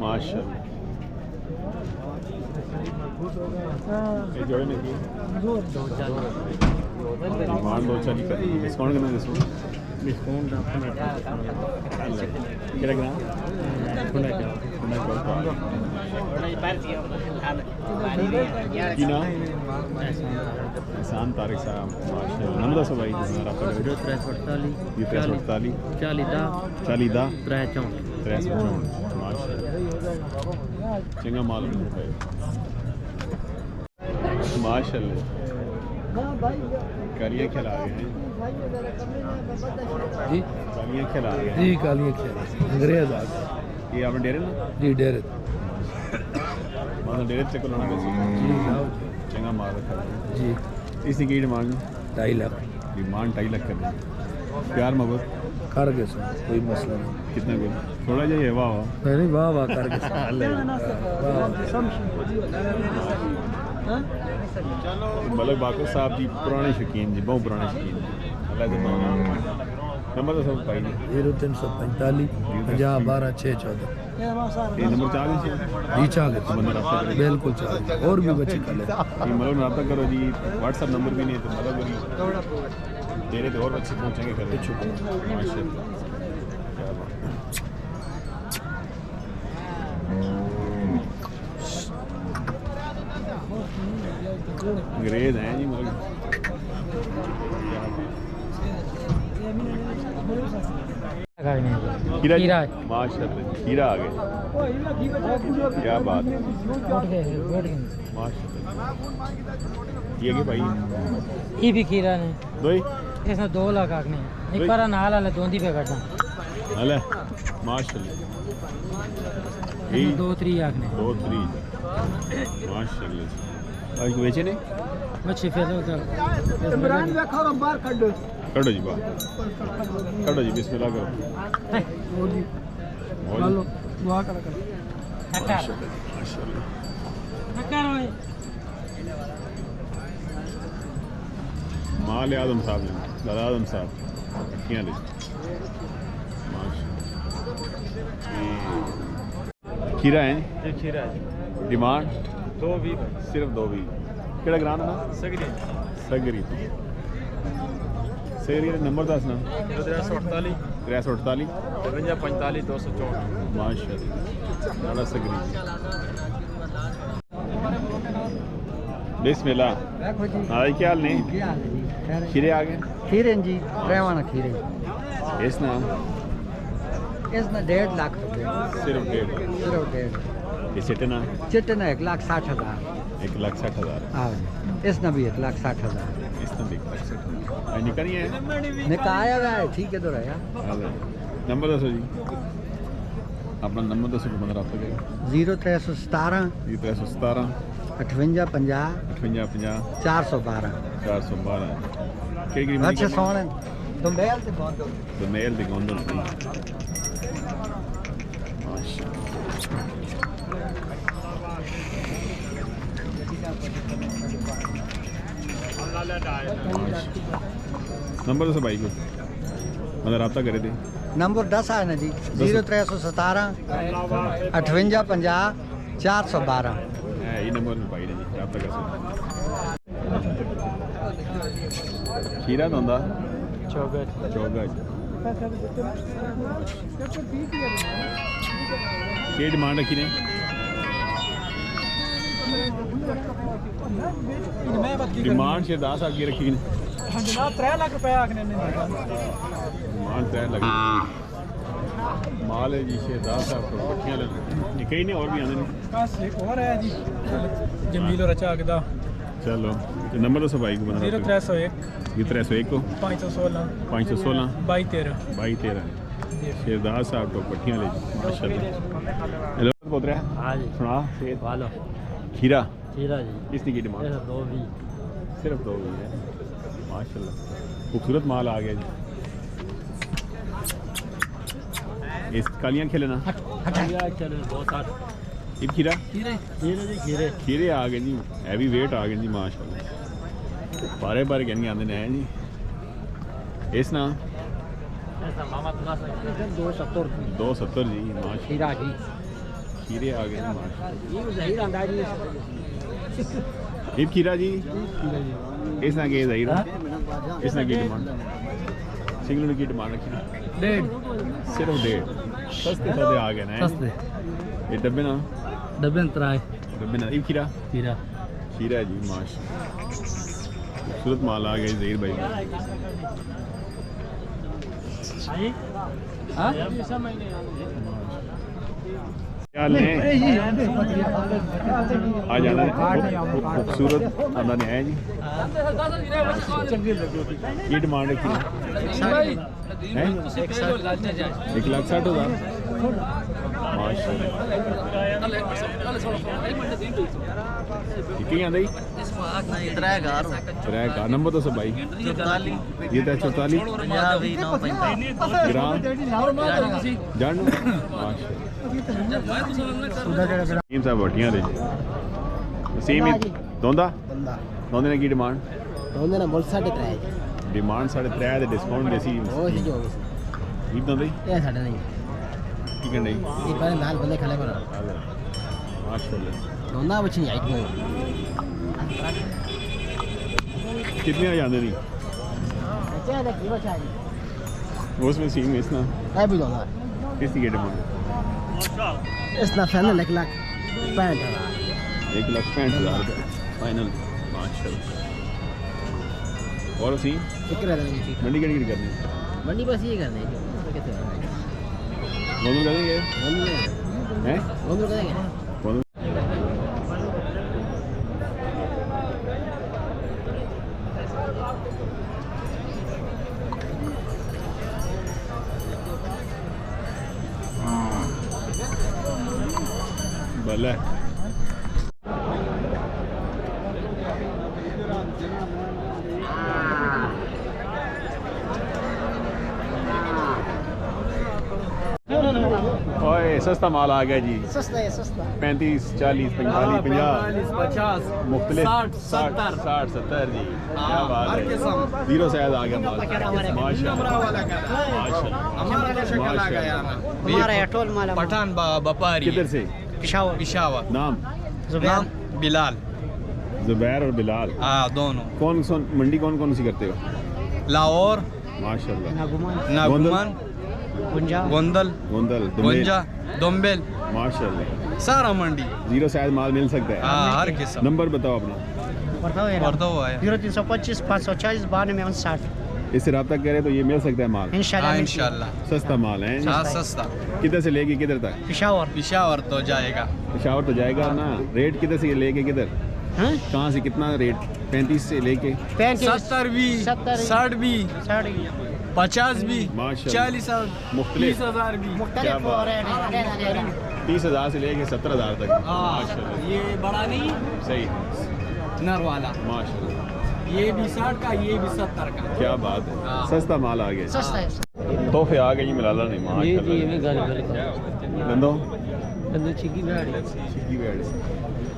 माशाल्लाह। ये जोड़े में की डिमांड 240 कर डिस्काउंट करना डिस्काउंट क्या ग्राम की ना एहसान तारिक साहब माशाल्लाह। नंबर दसो भाई जिसमें आपका 348 40 माशाल्लाह। चंगा माल माशाल्लाह। कालियाँ खिला गए हैं जी, कालियाँ खिला गए जी कालियाँ खिला अंग्रेज आ गए। ये आपने डेरे ना जी डेरे मतलब डेरे से को लाना कैसे जी चंगा माल रखा जी। इसकी की डिमांड 2.5 लाख डिमांड 2.5 लाख कर दें प्यार मोहब्बत कर के सो कोई मसला नहीं। कितना कोई थोड़ा जाइए वाह वाह नहीं वाह वाह कर के मलक बाकर साहब जी पुराने शौकीन जी बहुत पुराने शौकीन जी अल्लाह से नंबर तो सब पाई 0345 50 12 614 ये नंबर चाह जी चाह बिल्कुल चाह और भी बच्चे कर ले मतलब रब्ता करो जी व्हाट्सअप नंबर भी नहीं है तो मतलब तेरे तो और बच्चे पहुँचेंगे कर माशाल्लाह। अंग्रेज हैं जी मतलब खीरा माशाल्लाह खीरा आ गए क्या बात है माशाल्लाह। ये कि भाई ये भी खीरा ने दो ही इसमें 2 लाख आखने एक बार नाल वाले दोंदी पे करता हले माशाल्लाह। ये 2-3 आखने 2-3 माशाल्लाह। आज को बेचे नहीं मच्छी फेलो तो इमरान देखो बाहर कड्डो कड़ो जी बाहर कड़ो जी बिस्मिल्लाह करो जी हेलो दुआ कर माल आदम साहब ने दादा आदम साहब अखियाँ ले खीरा है खीरा है डिमांड 220 सिर्फ 220 केड़ा ग्राम ना सगरी सगरी सगरी नंबर दस ना 348 348 45 264 माशाल्लाह सगरी बिस्मिल्लाह। हाँ क्या हाल नहीं खीरे आ गए खीरे जी रेवाना खीरे इस ना 1.5 लाख सिर्फ 1.5 ये चिटना चिटना 1,60,000 1,60,000 हाँ इसना भी 1,60,000 इसमें भी 1,60,000 निकल नहीं है निकाया हुआ है ठीक है तो रहा नंबर दसो जी अपना नंबर दसो बंदा रहा 0317 317 58 50 58 50 412 412 अच्छे सोने दोमेल ते गोंदल दोमेल ते गोंदल नंबर दसो भाई को मतलब रब्ता करे थे नंबर 10 है ना जी 0317 58 50 412 ये नंबर में भाई ने जी रब्ता कर सकते खीरा धंधा चौगज क्या डिमांड रखी ने डिमांड से 10 आगे रखी ने जनाब 3 लाख रुपए आखने ने डिमांड 3 लाख माल है जी से 10 आपको पट्टियां लेने कई नहीं और भी आने बस एक और है जी जमील और अच्छा आगदा चलो नंबर दसो भाई को बना 0301 ये 301 को 516 516 2213 शेरदास साहब तो पट्टियां ले माशाल्लाह। हेलो बोल रहे हैं हाँ जी सुना सेहत वालो खीरा खीरा जी इसकी की डिमांड सिर्फ 2 है माशाल्लाह। खूबसूरत माल आ गया जी इस कालियाँ खेले ना ये खीरा खीरे आ गए जी हैवी वेट आ गए जी माशाल्लाह। बारे बारे कहने आते हैं जी इस ना 270 जी माशाल्लाह। खीरे आ गए ये खीरा जी इसना के ज़हीरा इसना की डिमांड सिंगल की डिमांड रखी 1.5 सिर्फ 1.5 सस्ते सस्ते आ गए ना सस्ते ये डब्बे ना डब्बे ना ये खीरा खीरा जी माशाल्लाह खूबसूरत माल आ गया ज़हीर भाई क्या लें आ जाना खूबसूरत आंदा नहीं है जी ये डिमांड है 1,60,000 माशाल्लाह आंदा 3,000 नंबर तो सब भाई ये 44 ग्राम जान माशाल्लाह साहब वटियां दे सेम ही दोंदा ने की डिमांड ना बोल 3.5 डिमांड 3.5 दे डिस्काउंट देसी ओ ही जो ये दोंदा ये साडे नहीं की करने ये पर लाल बंदे खले पर माशाल्लाह दोंदा बची आई को कितने आ जाते नहीं क्या है की बचा उसमें सीन इसना है भी दोंदा किसकी की डिमांड इसना फाइनल 1,65,000 1,65,000 रुपये फाइनल माशाल्लाह और सी फिक्र है मंडी करनी मंडी बस ये करने दोनों करेंगे हैं दोनों करेंगे भले ओए सस्ता माल आ गया जी सस्ता 35 40 45 50 मुख्तलिफ 60 70 जी क्या बात है जीरो साइज आ गया माल माशाल्लाह हमारा अटोल माल पठान व्यापारी किधर से पिशावर नाम नाम बिलाल जुबैर और बिलाल हाँ दोनों कौन मंडी कौन सी करते हो लाहौर माशाल्लाह नागुमान गोंदल गोंजा दोम्बेल माशाल्लाह सारा मंडी जीरो साइज माल मिल सकता है हाँ हर किस्म नंबर बताओ अपना बताओ आया 0325 540 9259 इससे रब्ता करे तो ये मिल सकता है माल इंशाल्लाह सस्ता माल है हाँ सस्ता किधर से लेके किधर तक पिशावर तो जाएगा पिशावर तो जाएगा ना रेट किधर से लेके किधर कहाँ से कितना रेट 35 से लेके 70 भी 60 भी 50 भी माशाल्लाह 40 मुख्तलिफ 30,000 भी क्या बात 30,000 से लेके 70,000 तक माशाल्लाह ये बड़ा नहीं सही नर वाला माशाल्लाह ये भी 60 का ये भी 70 का क्या बात है सस्ता माल आ गया सस्ता है तोहफे आ गए जी मिलाला नहीं माशाल्लाह दंदो छिकी गाड़ी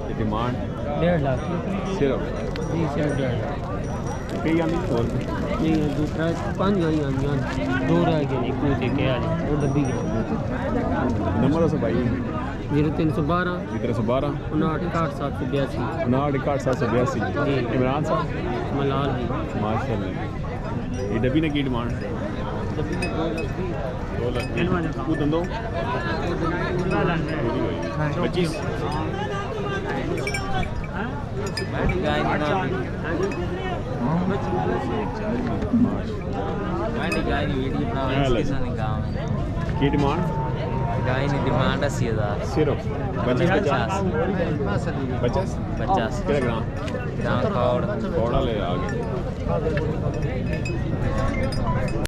ये डिमांड 1.5 लाख सिर्फ जी सर 1.5 कई आनी और नहीं दूसरा 5 गाड़ी आनी 2 रह गए नहीं कोई के आ वो डब्बी गए नंबर से भाई 0312 312 59 59 782 इमरान साहब मलाल माशाल्लाह ये डब्बी ने की डिमांड 2 लाख वो दंदो 25 की डिमांड गाय की डिमांड 80,000 सिर्फ 50 कितना ग्राम ग्राम थोड़ा ले आ गए